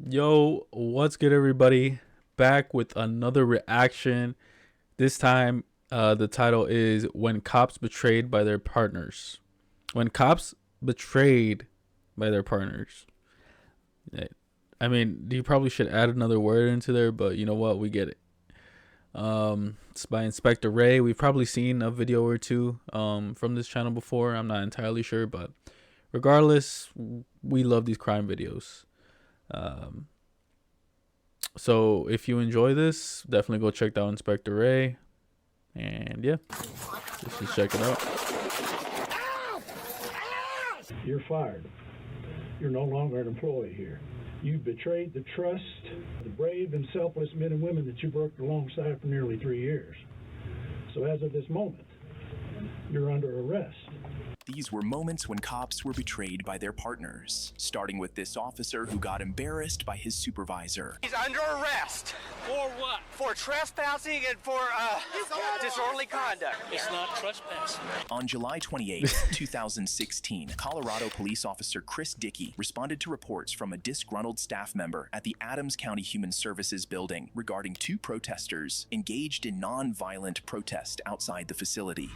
Yo, what's good, everybody? Back with another reaction. This time, the title is When Cops Betrayed by Their Partners. When Cops Betrayed by Their Partners. I mean, you probably should add another word into there, but you know what? We get it. It's by Inspector Ray. We've probably seen a video or two from this channel before. I'm not entirely sure, but regardless, we love these crime videos. So if you enjoy this, definitely go check out Inspector Ray. And yeah, let's just check it out. You're fired. You're no longer an employee here. You've betrayed the trust of the brave and selfless men and women that you've worked alongside for nearly 3 years. So as of this moment, you're under arrest. These were moments when cops were betrayed by their partners, starting with this officer who got embarrassed by his supervisor. He's under arrest. For what? For trespassing and for disorderly conduct. It's not trespassing. On July 28, 2016, Colorado police officer Chris Dickey responded to reports from a disgruntled staff member at the Adams County Human Services building regarding two protesters engaged in non-violent protest outside the facility.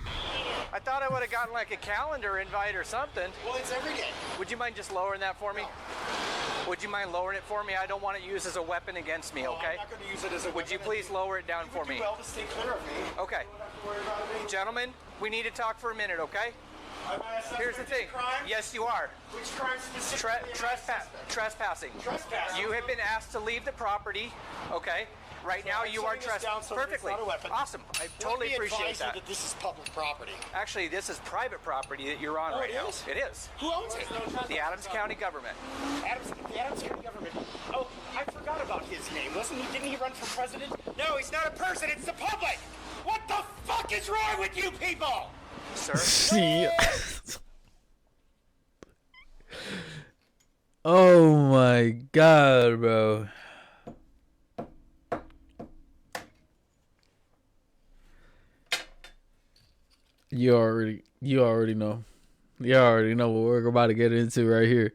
I thought I would have gotten like a calendar invite or something. Well, it's every day. Would you mind just lowering that for me? Would you mind lowering it for me? I don't want it used as a weapon against me, okay? I'm not going to use it as a weapon. Would you please lower it down for me? You would do well to stay clear of me. Okay. You don't have to worry about me. Gentlemen, we need to talk for a minute, okay? Am I a suspect Here's the in thing. crime? Yes, you are. Which crime specifically am I a suspect? Trespassing. Trespassing. You have been asked to leave the property, okay? Right So now, I'm you are shutting this down so it's perfectly. not a weapon. Awesome. I totally Let me appreciate advise you that. this is public property. Actually, this is private property that you're on Oh, right it now. is? It is. Who owns it? The Adams County government. The Adams County government. Oh, I forgot about his name. Didn't he run for president? No, he's not a person. It's the public. What the fuck is wrong with you people? Sir? See. Oh my god, bro. You already know. You already know what we're about to get into right here.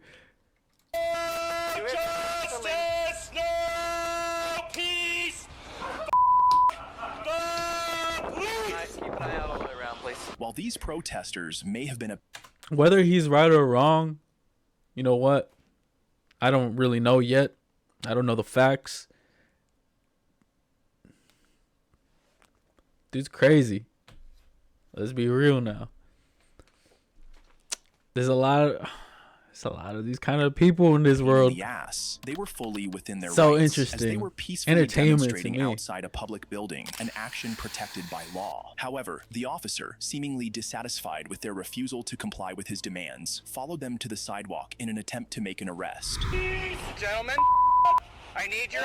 Justice, no peace. The police. Keep an eye out all the way around, please. While these protesters may have been Whether he's right or wrong, you know what? I don't really know yet. I don't know the facts. Dude's crazy. Let's be real now. There's a lot of these kind of people in this world. the ass, they were fully within their So rights as they interesting. were peacefully Entertainment to demonstrating me. outside a public building, an action protected by law. However, the officer, seemingly dissatisfied with their refusal to comply with his demands, followed them to the sidewalk in an attempt to make an arrest. Gentlemen, I need your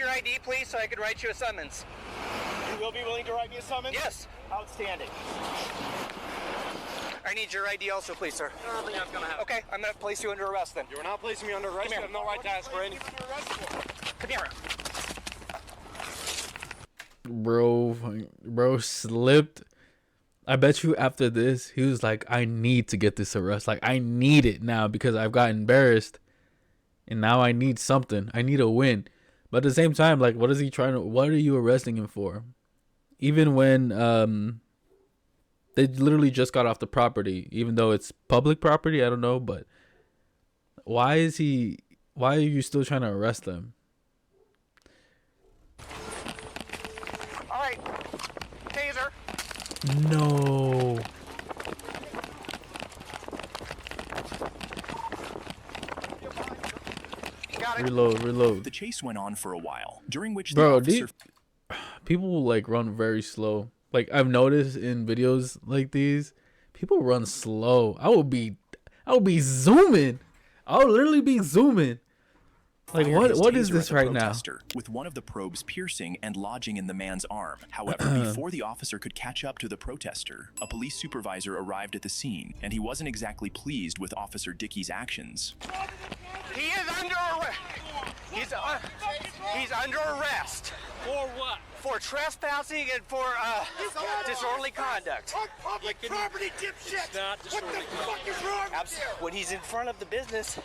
ID, please, so I could write you a summons. You will be willing to write me a summons? Yes. Outstanding. I need your ID also, please, sir. I don't think that's gonna happen. Okay, I'm gonna place you under arrest then. You are not placing me under arrest. Come You here. have no right to ask for any. Come here. Bro slipped. I bet you after this, he was like, I need to get this arrest. Like, I need it now because I've got embarrassed. And now I need something. I need a win. But at the same time, like, what are you arresting him for? Even when they literally just got off the property, even though it's public property, I don't know, but why are you still trying to arrest them? All right. Taser. No. Got it. Reload. The chase went on for a while, during which the Bro, officer people like run very slow. Like, I've noticed in videos like these, people run slow. I would be zooming. I would literally be zooming. Like, fired his what is taser this at the right now? protester, with one of the probes piercing and lodging in the man's arm. However, before the officer could catch up to the protester, a police supervisor arrived at the scene, and he wasn't exactly pleased with Officer Dickey's actions. He is under arrest. He's under arrest. For what? for trespassing and for disorderly conduct. On public property, dipshit! not What the fuck is wrong with you? When he's in front of the business,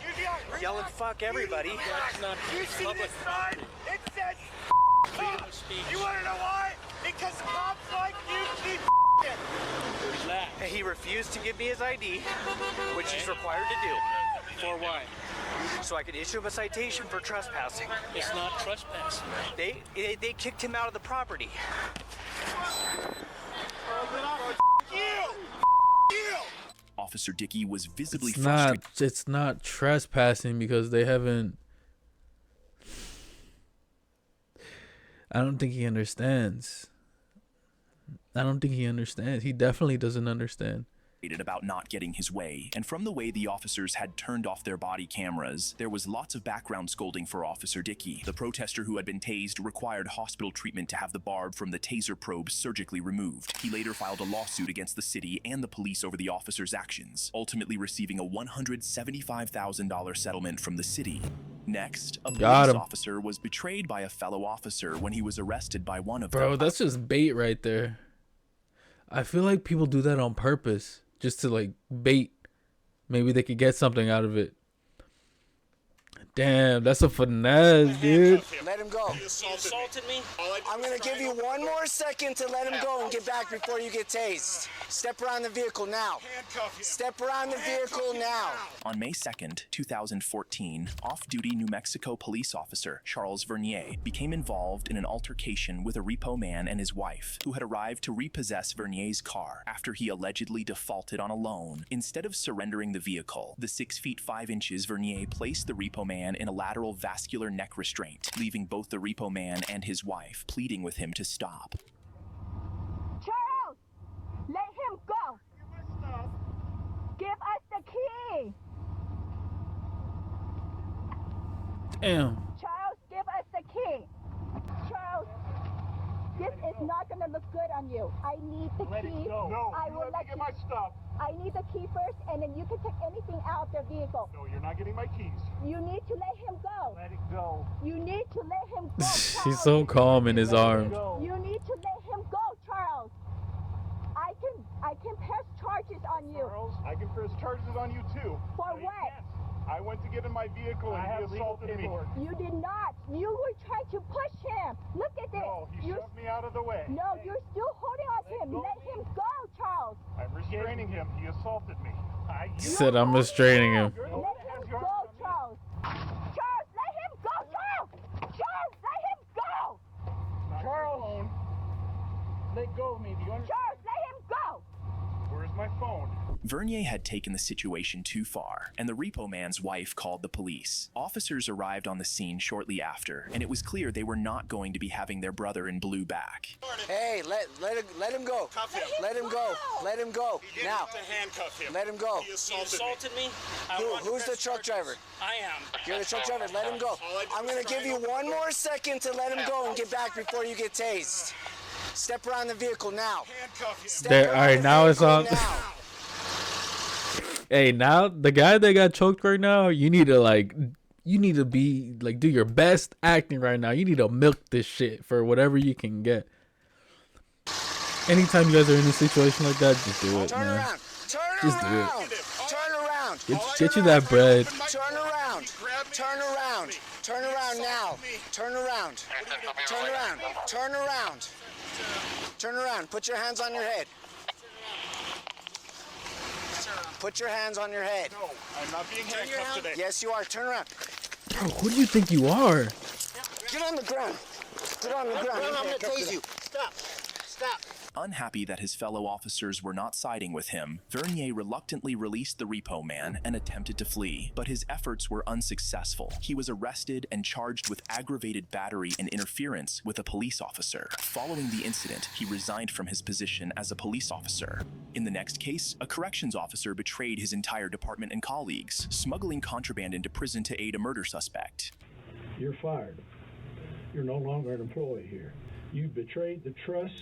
yelling "fuck everybody." That's not You see public this sign? It says freedom of speech. You wanna know why? Because cops like you keep it. Relax. And he refused to give me his ID, which he's required to do, For what? so I could issue him a citation for trespassing. It's not trespassing. They kicked him out of the property. Officer Dickey was visibly It's frustrated. not. It's not trespassing because they haven't. I don't think he understands. I don't think he understands. He definitely doesn't understand. About not getting his way, and from the way the officers had turned off their body cameras, there was lots of background scolding for Officer Dickey. The protester who had been tased required hospital treatment to have the barb from the taser probe surgically removed. He later filed a lawsuit against the city and the police over the officers' actions, ultimately receiving a $175,000 settlement from the city. Next, a police officer was betrayed by a fellow officer when he was arrested by one of them. Bro, that's just bait right there. I feel like people do that on purpose. Just to like bait. Maybe they could get something out of it. Damn, that's a finesse, dude. Let him go. You assaulted me? I'm gonna give you one more second to let him go and get back before you get tased. Step around the vehicle now. Step around the vehicle now. On May 2nd, 2014, off-duty New Mexico police officer Charles Vernier became involved in an altercation with a repo man and his wife, who had arrived to repossess Vernier's car after he allegedly defaulted on a loan. Instead of surrendering the vehicle, the 6 feet 5 inches Vernier placed the repo man in a lateral vascular neck restraint, leaving both the repo man and his wife pleading with him to stop. Charles, let him go. Give us the key. Damn. Charles, give us the key. Charles, this is not gonna look good on you. I need the key. No, I will let get you. my stuff. I need the key first, and then you can take anything out of the vehicle. No, you're not getting my keys. You need to let him go. Let it go. You need to let him go. He's Charles. so calm in his arms. You need to let him go, Charles. I can press charges on you. Charles, I can press charges on you too. For No, you what? can't. I went to get in my vehicle and he assaulted me. You did not. You were trying to push him. Look at this. No, he shoved me out of the way. No, you're still holding on to him. Let him go, Charles. I'm restraining him. He assaulted me. He said I'm restraining him. Let him go, Charles. Charles, let him go, Charles. Charles, let him go. Charles, let go of me. Do you understand? Charles, let him go. Where's my phone? Vernier had taken the situation too far, and the repo man's wife called the police. Officers arrived on the scene shortly after, and it was clear they were not going to be having their brother in blue back. Hey, let him go. Cuff him. Let him go. Let him go. You Now. have to handcuff him. Let him go. He You assaulted assaulted me? Who's the truck driver? I am. You're the truck driver. Let him go. I'm gonna give you one more second to let him go and get back before you get tased. Step around the vehicle now. Handcuff him. Step There, around all right, the now it's vehicle on. now. Hey, now the guy that got choked right now, you need to be like, do your best acting right now. You need to milk this shit for whatever you can get. Anytime you guys are in a situation like that, just do it, Turn man. around. Turn Just do it. around. Turn around. Get you that bread. Turn around. Turn around. Turn around now. Turn around. Turn around. Turn around. Turn around. Put your hands on your head. Put your hands on your head. No, I'm not being handcuffed today. Yes, you are. Turn around. Bro, who do you think you are? Get on the ground. Get on the ground. I'm gonna tase you. Stop. Stop. Unhappy that his fellow officers were not siding with him, Vernier reluctantly released the repo man and attempted to flee, but his efforts were unsuccessful. He was arrested and charged with aggravated battery and interference with a police officer. Following the incident, he resigned from his position as a police officer. In the next case, a corrections officer betrayed his entire department and colleagues, smuggling contraband into prison to aid a murder suspect. You're fired. You're no longer an employee here. You've betrayed the trust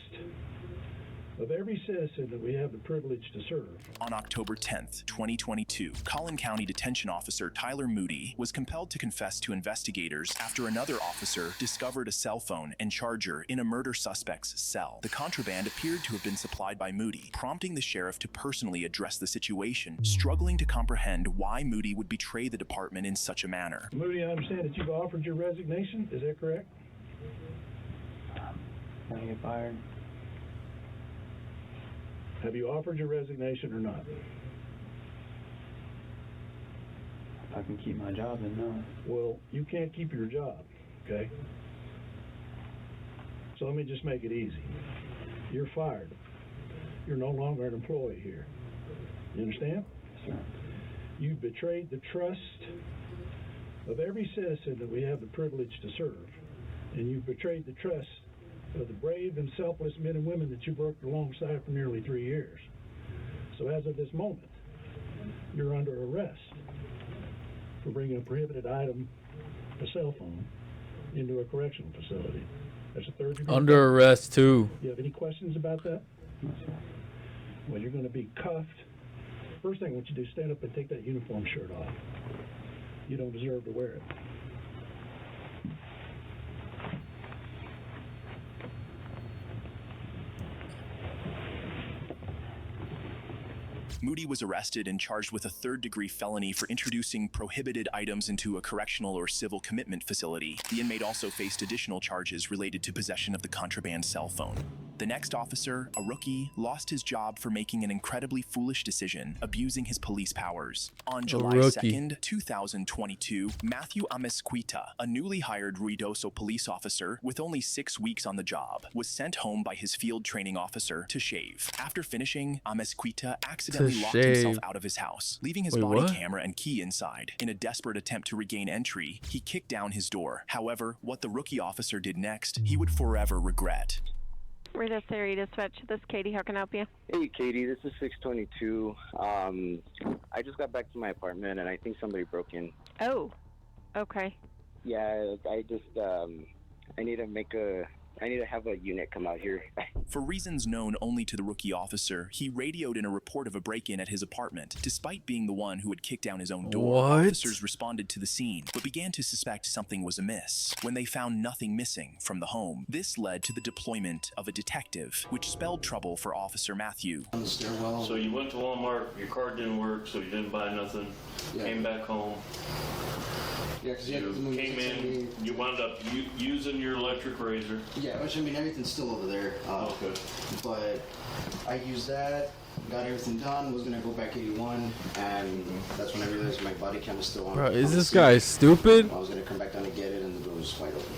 of every citizen that we have the privilege to serve. On October 10th, 2022, Collin County Detention Officer Tyler Moody was compelled to confess to investigators after another officer discovered a cell phone and charger in a murder suspect's cell. The contraband appeared to have been supplied by Moody, prompting the sheriff to personally address the situation, struggling to comprehend why Moody would betray the department in such a manner. Moody, I understand that you've offered your resignation. Is that correct? Can I get fired? Have you offered your resignation or not? If I can keep my job, then no. Well, you can't keep your job, okay? So let me just make it easy. You're fired. You're no longer an employee here. You understand? Yes, sir. You've betrayed the trust of every citizen that we have the privilege to serve. And you've betrayed the trust of the brave and selfless men and women that you worked alongside for nearly 3 years. So as of this moment, you're under arrest for bringing a prohibited item, a cell phone, into a correctional facility. That's a third degree. Under arrest too. You have any questions about that? No, sir. Well, you're going to be cuffed. First thing I want you to do, stand up and take that uniform shirt off. You don't deserve to wear it. Moody was arrested and charged with a third-degree felony for introducing prohibited items into a correctional or civil commitment facility. The inmate also faced additional charges related to possession of the contraband cell phone. The next officer, a rookie, lost his job for making an incredibly foolish decision, abusing his police powers. On July 2nd, 2022, Matthew Amezquita, a newly hired Ruidoso police officer with only 6 weeks on the job, was sent home by his field training officer to shave. After finishing, Amezquita accidentally locked himself out of his house, leaving his body camera and key inside. In a desperate attempt to regain entry, he kicked down his door. However, what the rookie officer did next, he would forever regret. Rita Dispatch, this is Katie. How can I help you? Hey, Katie, this is 622. I just got back to my apartment, and I think somebody broke in. Oh, okay. Yeah, I just, I need to have a unit come out here. For reasons known only to the rookie officer, he radioed in a report of a break-in at his apartment. Despite being the one who had kicked down his own door, officers responded to the scene, but began to suspect something was amiss when they found nothing missing from the home. This led to the deployment of a detective, which spelled trouble for Officer Matthew. On the stairwell. So you went to Walmart, your card didn't work, so you didn't buy nothing, came back home. Yeah, because you came in, you wound up using your electric razor. Yeah, which I mean, everything's still over there. Okay. But I used that, got everything done, was gonna go back 81, and that's when I realized my body cam was still on. Bro, is this guy stupid? I was gonna come back down and get it, and the door was wide open.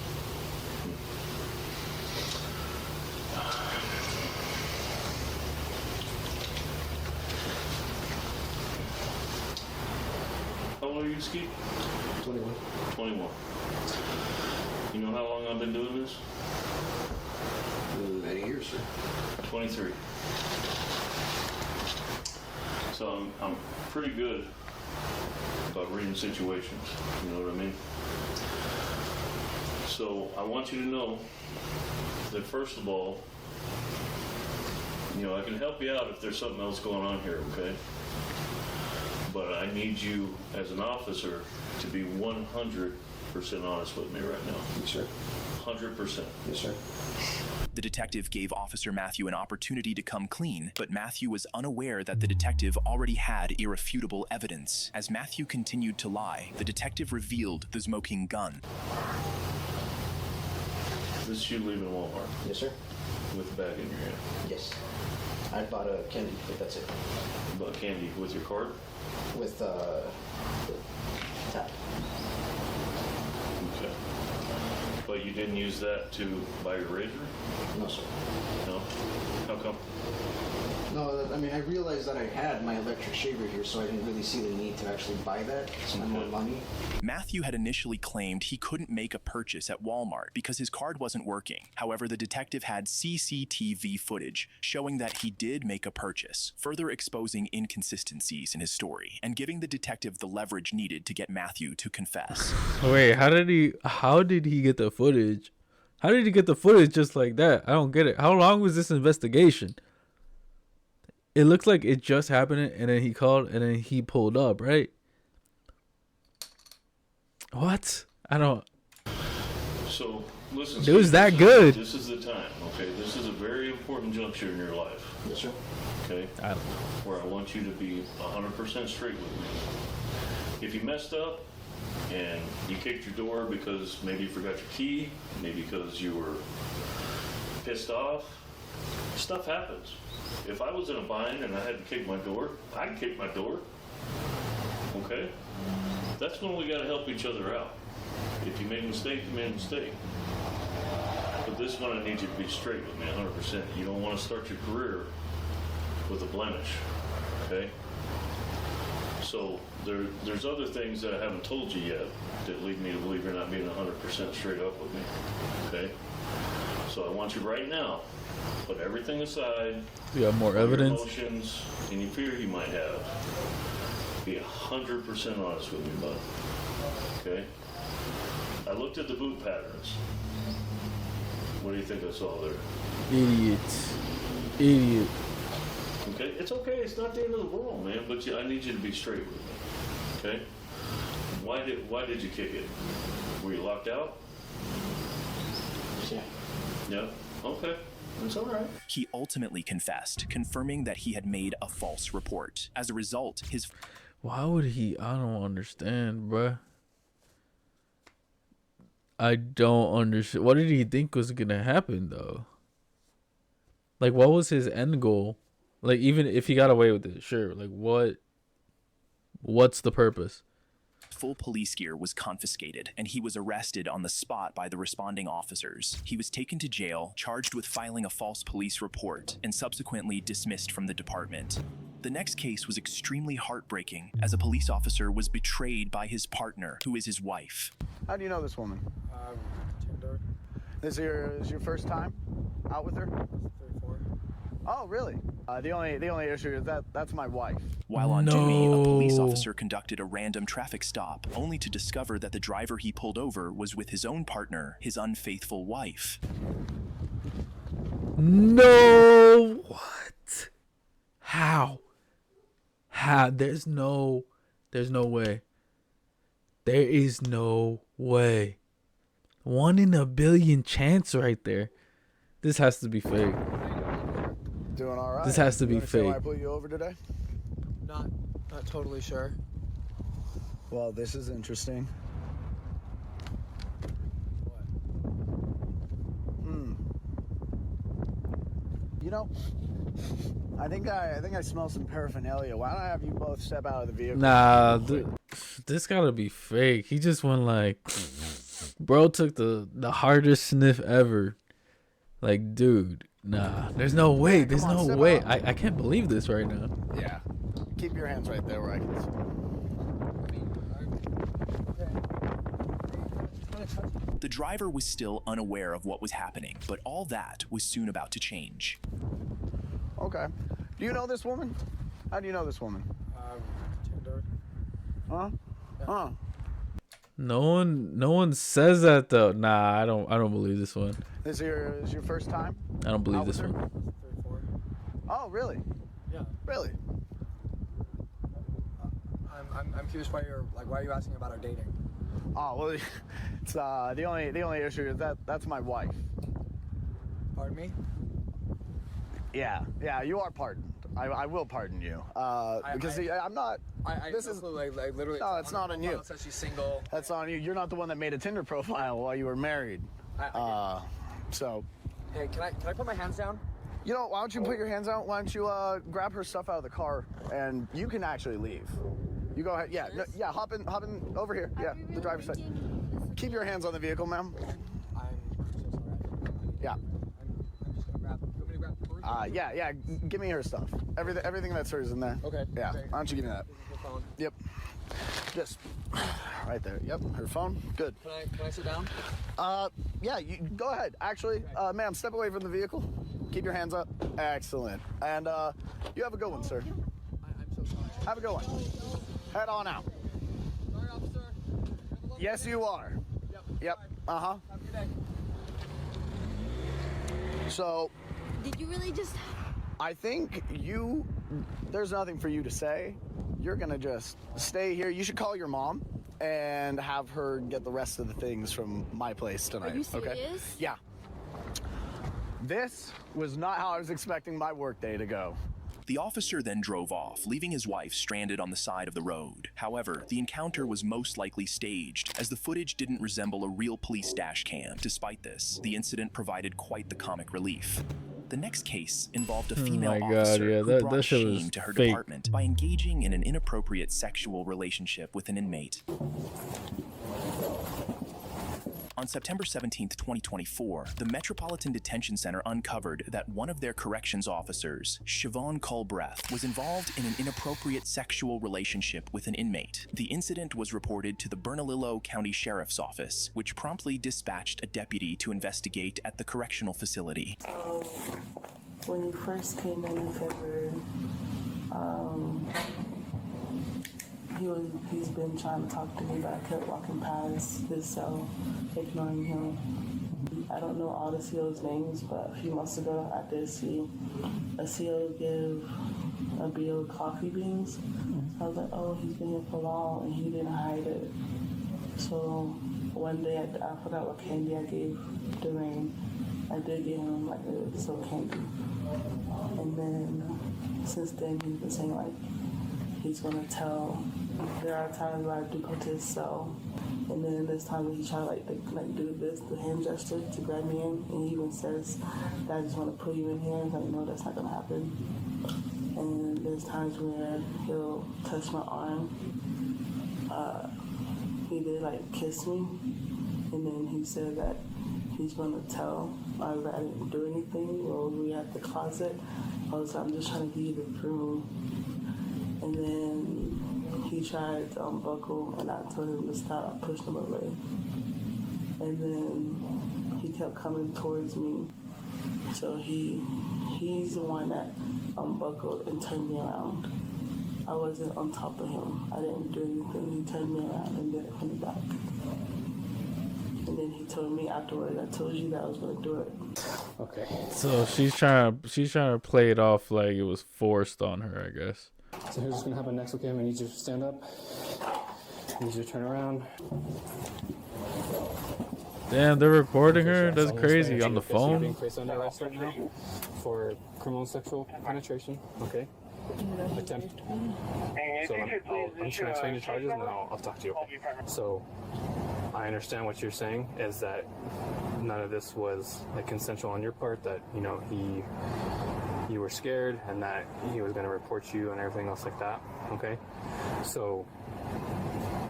How old are you, Ski? 21. 21. You know how long I've been doing this? Many years, sir. 23. So I'm pretty good about reading situations, you know what I mean? So I want you to know that first of all, you know, I can help you out if there's something else going on here, okay? But I need you as an officer to be 100% honest with me right now. Yes, sir. 100%. Yes, sir. The detective gave Officer Matthew an opportunity to come clean, but Matthew was unaware that the detective already had irrefutable evidence. As Matthew continued to lie, the detective revealed the smoking gun. This is you leaving Walmart? Yes, sir. With the bag in your hand? Yes. I bought a candy, but that's it. You bought candy with your card? With tap. Okay. But you didn't use that to buy your razor? No, sir. No? How come? No, I mean, I realized that I had my electric shaver here, so I didn't really see the need to actually buy that. Spend more money. Matthew had initially claimed he couldn't make a purchase at Walmart because his card wasn't working. However, the detective had CCTV footage showing that he did make a purchase, further exposing inconsistencies in his story and giving the detective the leverage needed to get Matthew to confess. Wait, how did he get the footage? How did he get the footage just like that? I don't get it. How long was this investigation? it looks like it just happened, and then he called, and then he pulled up, right? What? I don't. So listen, It was Steve, that good. This is the time, okay? This is a very important juncture in your life. Yes, sir. Okay? I don't know. Where I want you to be 100% straight with me. If you messed up and you kicked your door because maybe you forgot your key, maybe because you were pissed off, stuff happens. If I was in a bind and I had to kick my door, I'd kick my door. Okay? That's when we got to help each other out. If you made a mistake, you made a mistake. But this one, I need you to be straight with me 100%. You don't want to start your career with a blemish. Okay? So there's other things that I haven't told you yet that lead me to believe you're not being 100% straight up with me. Okay? So I want you right now, put everything aside. You have more all your evidence? Emotions, any fear you might have. Be 100% honest with me, bud. Okay? I looked at the boot patterns. What do you think I saw there? Idiot. Okay? It's okay. It's not the end of the world, man. But I need you to be straight with me. Okay? Why did you kick it? Were you locked out? Yeah. Yeah? Okay. That's all right. He ultimately confessed, confirming that he had made a false report. As a result, his... Why would he? I don't understand, bruh. I don't understand. What did he think was gonna happen, though? Like, what was his end goal? Like, even if he got away with it, sure. Like, what's the purpose? full police gear was confiscated, and he was arrested on the spot by the responding officers. He was taken to jail, charged with filing a false police report, and subsequently dismissed from the department. The next case was extremely heartbreaking, as a police officer was betrayed by his partner, who is his wife. How do you know this woman? Tinder. This is your first time out with her? 3, 4. Oh, really? The only issue is that's my wife. While on duty, a police officer conducted a random traffic stop, only to discover that the driver he pulled over was with his own partner, his unfaithful wife. No! What? How? There's no way. There is no way. 1 in a billion chance right there. This has to be fake. Doing all right. This has to be Understand why I fake. put you over today? Not totally sure. Well, this is interesting. You know, I think I smell some paraphernalia. Why don't I have you both step out of the vehicle? Nah, this gotta be fake. He just went like, bro took the hardest sniff ever. Like, dude, nah, there's no way. There's no way. I can't believe this right now. Yeah. Keep your hands right there where I can see. The driver was still unaware of what was happening, but all that was soon about to change. Okay. Do you know this woman? How do you know this woman? Tinder. Huh? Huh? No one says that though. Nah, I don't believe this one. This is your first time? I don't believe Out this with her? one. 3, 4. Oh, really? Yeah. Really? I'm curious why are you asking about our dating? Oh, well, it's the only issue is that's my wife. Pardon me? Yeah, you are pardoned. I will pardon you. Because I'm not. This is like literally. No, it's not on you. It says she's single. That's on you. You're not the one that made a Tinder profile while you were married. So. Hey, can I put my hands down? You know, why don't you put your hands out? Why don't you grab her stuff out of the car and you can actually leave. You go ahead. Yeah, yeah. Hop in over here. Yeah, the driver's side. Keep your hands on the vehicle, ma'am. I'm so sorry. Yeah. I'm just gonna grab. You want me to grab the purse? Yeah. Give me her stuff. Everything that's hers in there. Okay. Yeah. Okay. Why don't you give me that? This is her phone. Yep. Just right there. Yep. Her phone. Good. Can I sit down? Yeah. You go ahead. Actually, ma'am, step away from the vehicle. Keep your hands up. Excellent. And you have a good one, sir. I'm so sorry. Have a good one. Head on out. Sorry, officer. Yes, you are. Yep. Uh-huh. Have a good day. So, Did you really just... I think you there's nothing for you to say. You're gonna just stay here. You should call your mom and have her get the rest of the things from my place tonight. Are you serious? Okay? Yeah. This was not how I was expecting my workday to go. The officer then drove off, leaving his wife stranded on the side of the road. However, the encounter was most likely staged, as the footage didn't resemble a real police dash cam. Despite this, the incident provided quite the comic relief. The next case involved a female officer who brought shame to her department by engaging in an inappropriate sexual relationship with an inmate. On September 17, 2024, the Metropolitan Detention Center uncovered that one of their corrections officers, Siobhan Culbreth, was involved in an inappropriate sexual relationship with an inmate. The incident was reported to the Bernalillo County Sheriff's Office, which promptly dispatched a deputy to investigate at the correctional facility. When you first came in February, he's been trying to talk to me, but I kept walking past his cell, ignoring him. I don't know all the CO's names, but a few months ago I did see a CO give a BO coffee beans. I was like, oh, he's been here for long, and he didn't hide it. So one day I forgot what candy I gave Dwayne. I did give him like a soap candy. And then since then he's been saying like he's gonna tell. There are times where I do go to his cell, and then there's times when he try to do the hand gesture to grab me in, and he even says that I just want to put you in here. I'm like, no, that's not gonna happen. And there's times where he'll touch my arm. He did like kiss me, and then he said that he's gonna tell that I didn't do anything. Or we were at the closet, I was like, I'm just trying to give you the room. And then he tried to unbuckle, and I told him to stop. I pushed him away. And then he kept coming towards me. So he's the one that unbuckled and turned me around. I wasn't on top of him. I didn't do anything. He turned me around and did it from the back. And then he told me afterwards, I told you that I was gonna do it. Okay. So she's trying to play it off like it was forced on her, I guess. So here's what's gonna happen next, okay? I need you to stand up. I need you to turn around. Damn, they're recording her? That's crazy. On the You're phone? being placed under arrest right now for criminal sexual penetration, okay? Attempt. So I'm just gonna explain the charges and then I'll talk to you. So I understand what you're saying is that none of this was like consensual on your part, that, you know, you were scared and that he was going to report you and everything else like that, okay? So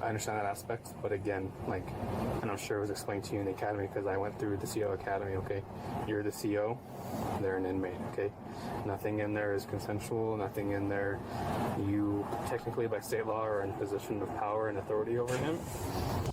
I understand that aspect, but again, like, and I'm sure it was explained to you in the academy because I went through the CO academy, okay? You're the CO, they're an inmate, okay? Nothing in there is consensual, nothing in there you technically by state law are in position of power and authority over him.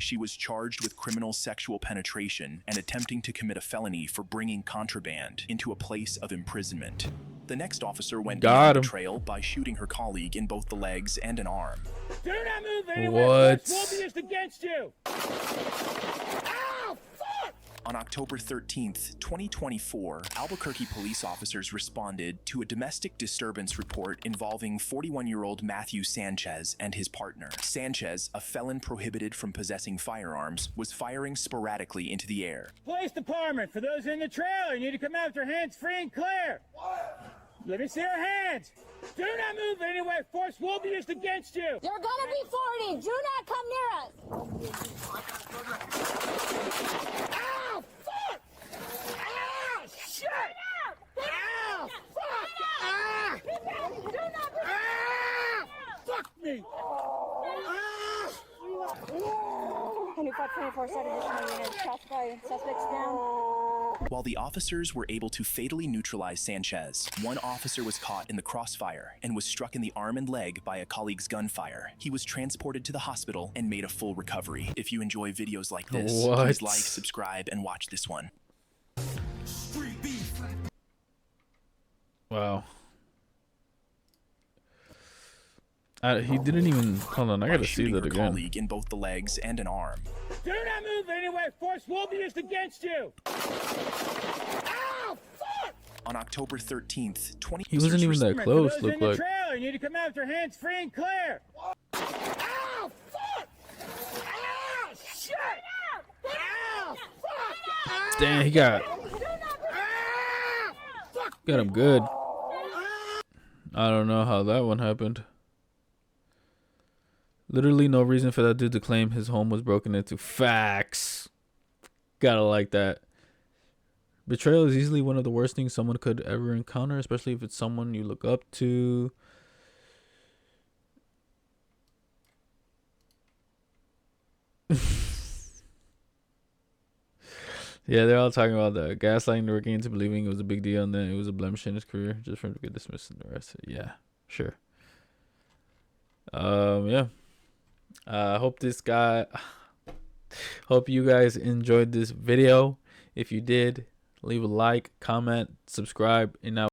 She was charged with criminal sexual penetration and attempting to commit a felony for bringing contraband into a place of imprisonment. The next officer went beyond the trail by shooting her colleague in both the legs and an arm. Do not move anywhere. What? Force will be used against you. Ow, fuck! On October 13th, 2024, Albuquerque police officers responded to a domestic disturbance report involving 41-year-old Matthew Sanchez and his partner. Sanchez, a felon prohibited from possessing firearms, was firing sporadically into the air. Police department, for those in the trailer, you need to come out with your hands free and clear. Let me see your hands. Do not move anywhere. Force will be used against you. You're gonna be 40. Do not come near us. Ow, fuck! Ow, shit! Ow, fuck! Ah! Do not. Ah! Fuck me! 2524 set additional units. Classify suspects down. While the officers were able to fatally neutralize Sanchez, one officer was caught in the crossfire and was struck in the arm and leg by a colleague's gunfire. He was transported to the hospital and made a full recovery. If you enjoy videos like this, please like, subscribe, and watch this one. Wow. He didn't even. Hold on, I gotta see that again. Colleague in both the legs and an arm. Do not move anywhere. Force will be used against you. Ow, fuck! On October 13th, 20... He wasn't even that close, For those looked in the like. trailer, you need to come out with your hands free and clear. Ow, fuck! Ow, shit! Ow, fuck! Damn, he got him good. I don't know how that one happened. Literally no reason for that dude to claim his home was broken into. Facts. Gotta like that. Betrayal is easily one of the worst things someone could ever encounter, especially if it's someone you look up to. Yeah, they're all talking about the gaslighting the working into believing it was a big deal and then it was a blemish in his career just for him to get dismissed and the rest. Yeah, sure. Yeah. Hope you guys enjoyed this video. If you did, leave a like, comment, subscribe, and now